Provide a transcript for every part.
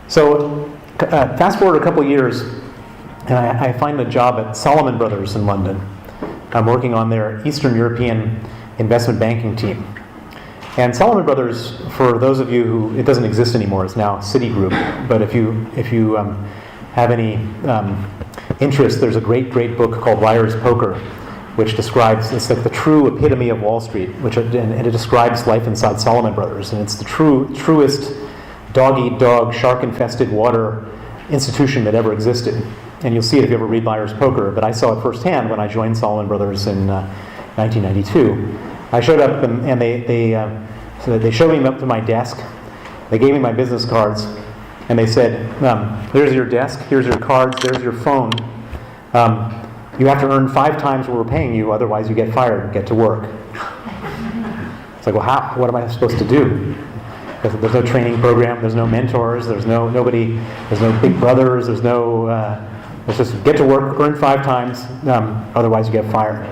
So fast forward a couple years, and I find a job at Salomon Brothers in London. I'm working on their Eastern European investment banking team. And Salomon Brothers, for those of you who, it doesn't exist anymore, it's now Citigroup, but if you have any interest, there's a great book called Liar's Poker, which describes, it's like the true epitome of Wall Street, and it describes life inside Salomon Brothers, and it's the truest dog-eat-dog, shark-infested water institution that ever existed. And you'll see it if you ever read Liar's Poker, but I saw it firsthand when I joined Salomon Brothers in 1992. I showed up and they showed me up to my desk. They gave me my business cards, and they said, "There's your desk. Here's your cards. There's your phone. You have to earn 5 times what we're paying you, otherwise you get fired and get to work." It's like, well, how? What am I supposed to do? There's no training program. There's no mentors. There's nobody. There's no big brothers. There's no. It's just get to work, earn 5 times, otherwise you get fired.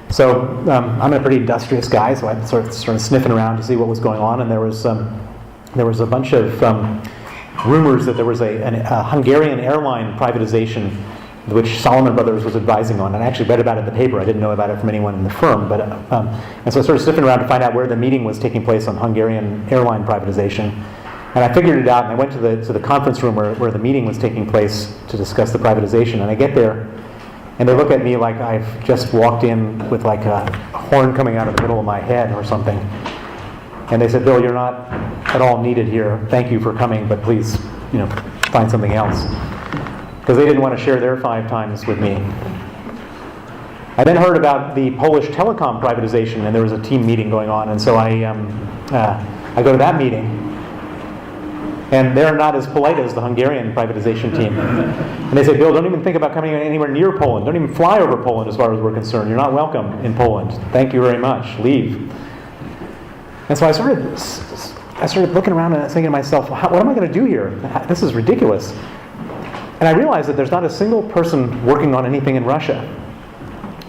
So I'm a pretty industrious guy, so I sort of sniffing around to see what was going on, and there was a bunch of rumors that there was a Hungarian airline privatization, which Salomon Brothers was advising on. And I actually read about it in the paper. I didn't know about it from anyone in the firm, but and so I started sniffing around to find out where the meeting was taking place on Hungarian airline privatization. And I figured it out, and I went to the conference room where the meeting was taking place to discuss the privatization. And I get there, and they look at me like I've just walked in with like a horn coming out of the middle of my head or something. And they said, "Bill, you're not at all needed here. Thank you for coming, but please, find something else." Because they didn't want to share their 5 times with me. I then heard about the Polish telecom privatization, and there was a team meeting going on, and so I go to that meeting. And they're not as polite as the Hungarian privatization team. And they say, "Bill, don't even think about coming anywhere near Poland. Don't even fly over Poland as far as we're concerned. You're not welcome in Poland. Thank you very much. Leave." And so I started looking around and thinking to myself, what am I going to do here? This is ridiculous. And I realized that there's not a single person working on anything in Russia.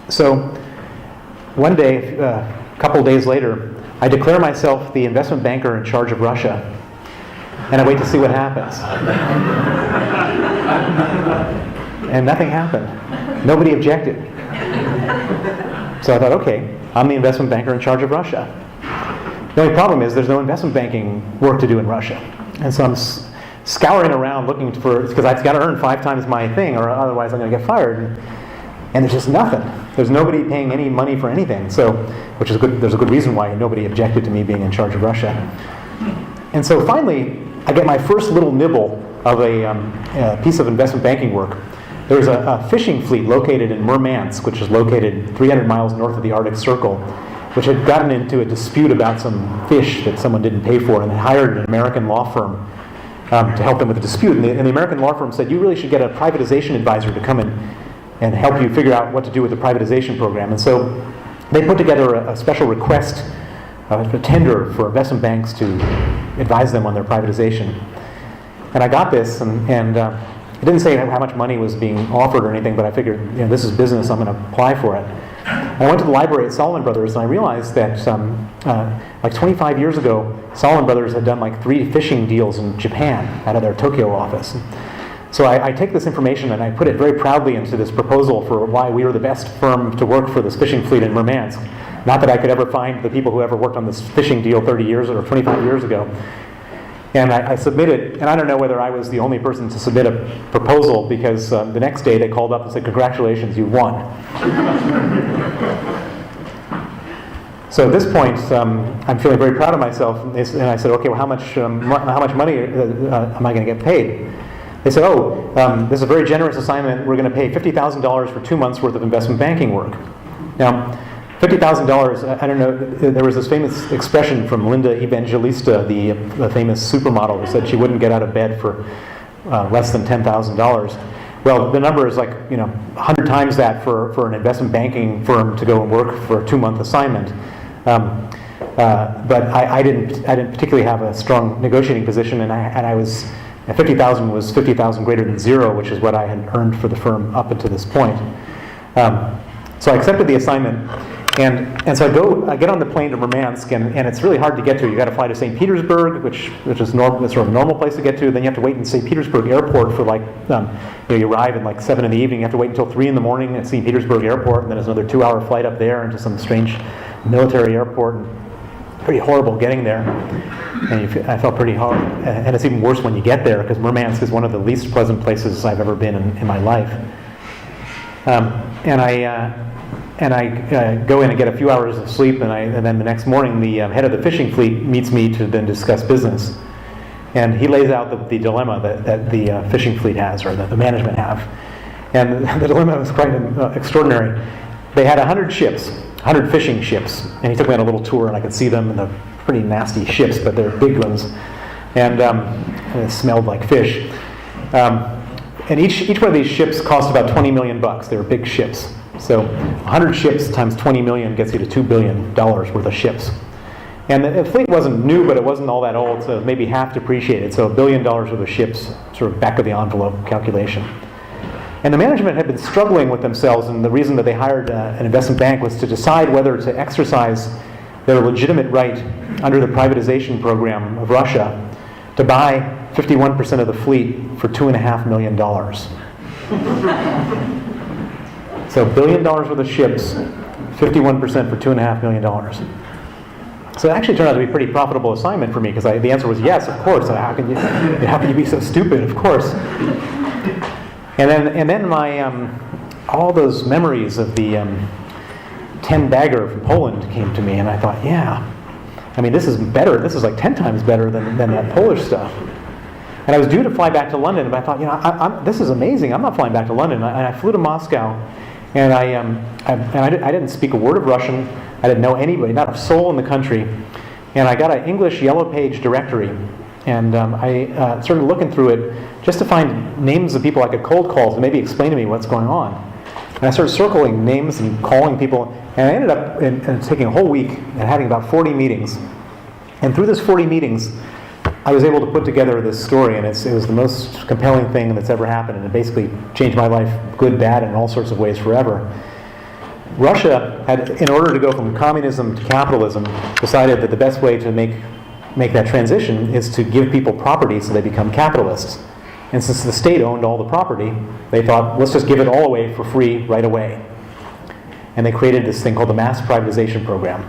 So one day, a couple days later, I declare myself the investment banker in charge of Russia. And I wait to see what happens. And nothing happened. Nobody objected. So I thought, okay, I'm the investment banker in charge of Russia. The only problem is there's no investment banking work to do in Russia. And so I'm scouring around looking because I've got to earn 5 times my thing, or otherwise I'm going to get fired. And there's just nothing. There's nobody paying any money for anything. So, which is good. There's a good reason why nobody objected to me being in charge of Russia. And so finally, I get my first little nibble of a piece of investment banking work. There was a fishing fleet located in Murmansk, which is located 300 miles north of the Arctic Circle, which had gotten into a dispute about some fish that someone didn't pay for, and they hired an American law firm to help them with the dispute. And the American law firm said, "You really should get a privatization advisor to come in and help you figure out what to do with the privatization program." And so they put together a special request, a tender for investment banks to advise them on their privatization. And I got this, and it didn't say how much money was being offered or anything, but I figured, this is business, I'm going to apply for it. I went to the library at Salomon Brothers, and I realized that like 25 years ago, Salomon Brothers had done like 3 fishing deals in Japan out of their Tokyo office. So I take this information and I put it very proudly into this proposal for why we were the best firm to work for this fishing fleet in Murmansk. Not that I could ever find the people who ever worked on this fishing deal 30 years or 25 years ago. And I submitted, and I don't know whether I was the only person to submit a proposal, because the next day they called up and said, "Congratulations, you won." So at this point, I'm feeling very proud of myself, and I said, "Okay, well, how much money am I going to get paid?" They said, "This is a very generous assignment. We're going to pay $50,000 for 2 months' worth of investment banking work." Now, $50,000, I don't know, there was this famous expression from Linda Evangelista, the famous supermodel, who said she wouldn't get out of bed for less than $10,000. Well, the number is like 100 times that for an investment banking firm to go and work for a 2-month assignment. But I didn't particularly have a strong negotiating position, and I was 50,000 was 50,000 greater than 0, which is what I had earned for the firm up until this point. So I accepted the assignment, And so I get on the plane to Murmansk, and it's really hard to get to. You got to fly to St. Petersburg, which is sort of a normal place to get to. Then you have to wait in St. Petersburg Airport for you arrive at like 7 in the evening. You have to wait until 3 in the morning at St. Petersburg Airport, and then there's another 2-hour flight up there into some strange military airport. Pretty horrible getting there, and I felt pretty hard. And it's even worse when you get there, because Murmansk is one of the least pleasant places I've ever been in my life. And I go in and get a few hours of sleep, and then the next morning the head of the fishing fleet meets me to then discuss business. And he lays out the dilemma that the fishing fleet has, or that the management have. And the dilemma was quite extraordinary. They had 100 ships, 100 fishing ships, and he took me on a little tour, and I could see them, and they're pretty nasty ships, but they're big ones, and it smelled like fish. And each one of these ships cost about $20 million. They were big ships. So 100 ships times 20 million gets you to $2 billion worth of ships. And the fleet wasn't new, but it wasn't all that old, so it was maybe half depreciated. So $1 billion worth of ships, sort of back of the envelope calculation. And the management had been struggling with themselves, and the reason that they hired an investment bank was to decide whether to exercise their legitimate right under the privatization program of Russia to buy 51% of the fleet for $2.5 million. So $1 billion worth of ships, 51% for $2.5 million. So it actually turned out to be a pretty profitable assignment for me, because the answer was yes, of course. How can you be so stupid? Of course. And then my all those memories of the 10-bagger from Poland came to me, and I thought, yeah, I mean, this is better. This is like 10 times better than that Polish stuff. And I was due to fly back to London, but I thought, this is amazing. I'm not flying back to London. And I flew to Moscow, and I didn't speak a word of Russian. I didn't know anybody, not a soul in the country. And I got an English Yellow Page directory, and I started looking through it just to find names of people I could cold call to maybe explain to me what's going on. And I started circling names and calling people, and I ended up in taking a whole week and having about 40 meetings. And through those 40 meetings, I was able to put together this story, and it was the most compelling thing that's ever happened, and it basically changed my life, good, bad, and in all sorts of ways forever. Russia had, in order to go from communism to capitalism, decided that the best way to make that transition is to give people property so they become capitalists. And since the state owned all the property, they thought, let's just give it all away for free right away. And they created this thing called the mass privatization program.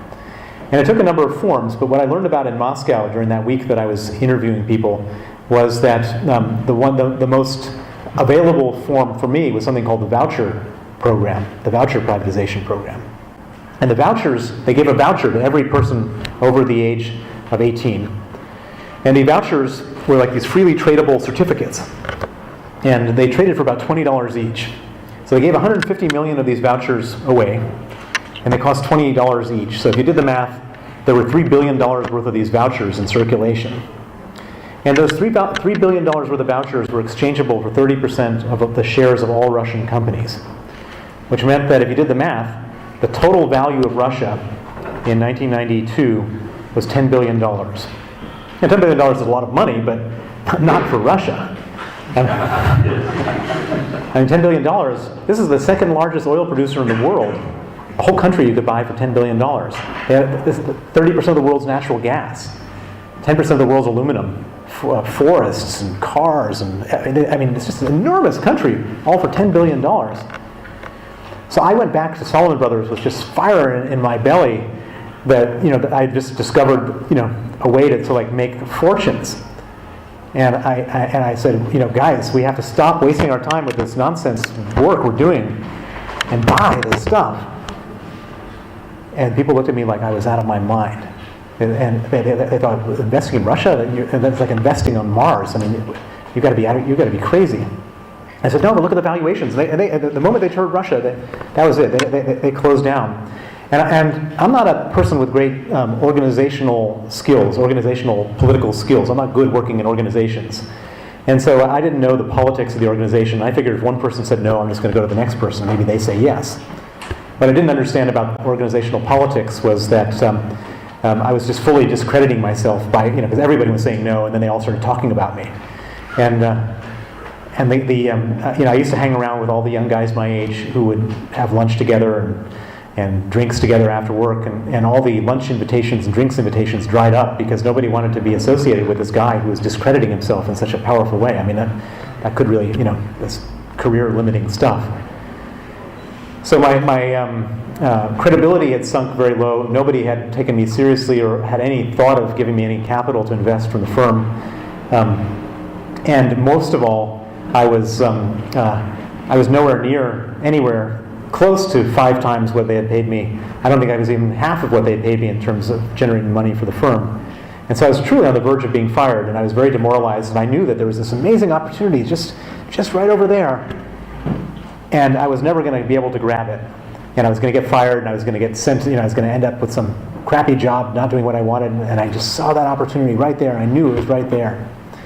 And it took a number of forms, but what I learned about in Moscow during that week that I was interviewing people was that the most available form for me was something called the voucher program, the voucher privatization program. And the vouchers, they gave a voucher to every person over the age of 18. And the vouchers were like these freely tradable certificates. And they traded for about $20 each. So they gave 150 million of these vouchers away, and they cost $20 each. So if you did the math, there were $3 billion worth of these vouchers in circulation. And those $3 billion worth of vouchers were exchangeable for 30% of the shares of all Russian companies, which meant that if you did the math, the total value of Russia in 1992 was $10 billion. And $10 billion is a lot of money, but not for Russia. I mean, $10 billion, this is the second largest oil producer in the world. A whole country you could buy for $10 billion. This is 30% of the world's natural gas, 10% of the world's aluminum, forests and cars, and I mean, it's just an enormous country, all for $10 billion. So I went back to Salomon Brothers with just fire in my belly that I just discovered a way to like make fortunes. And I said, guys, we have to stop wasting our time with this nonsense work we're doing and buy this stuff. And people looked at me like I was out of my mind. And they thought, investing in Russia? That's like investing on Mars. I mean, you've got to be crazy. I said, no, but look at the valuations. The moment they turned Russia, that was it. They closed down. And I'm not a person with great organizational political skills. I'm not good working in organizations. And so I didn't know the politics of the organization. I figured if one person said no, I'm just going to go to the next person. Maybe they say yes. What I didn't understand about organizational politics was that I was just fully discrediting myself by, because everybody was saying no, and then they all started talking about me. And I used to hang around with all the young guys my age who would have lunch together, and drinks together after work, and all the lunch invitations and drinks invitations dried up because nobody wanted to be associated with this guy who was discrediting himself in such a powerful way. I mean, that could really, that's career-limiting stuff. So my credibility had sunk very low. Nobody had taken me seriously or had any thought of giving me any capital to invest from the firm. And most of all, I was nowhere near anywhere close to 5 times what they had paid me. I don't think I was even half of what they had paid me in terms of generating money for the firm. And so I was truly on the verge of being fired, and I was very demoralized, and I knew that there was this amazing opportunity just right over there, and I was never going to be able to grab it. And I was going to get fired, and I was going to get sent, I was going to end up with some crappy job, not doing what I wanted, and I just saw that opportunity right there. I knew it was right there.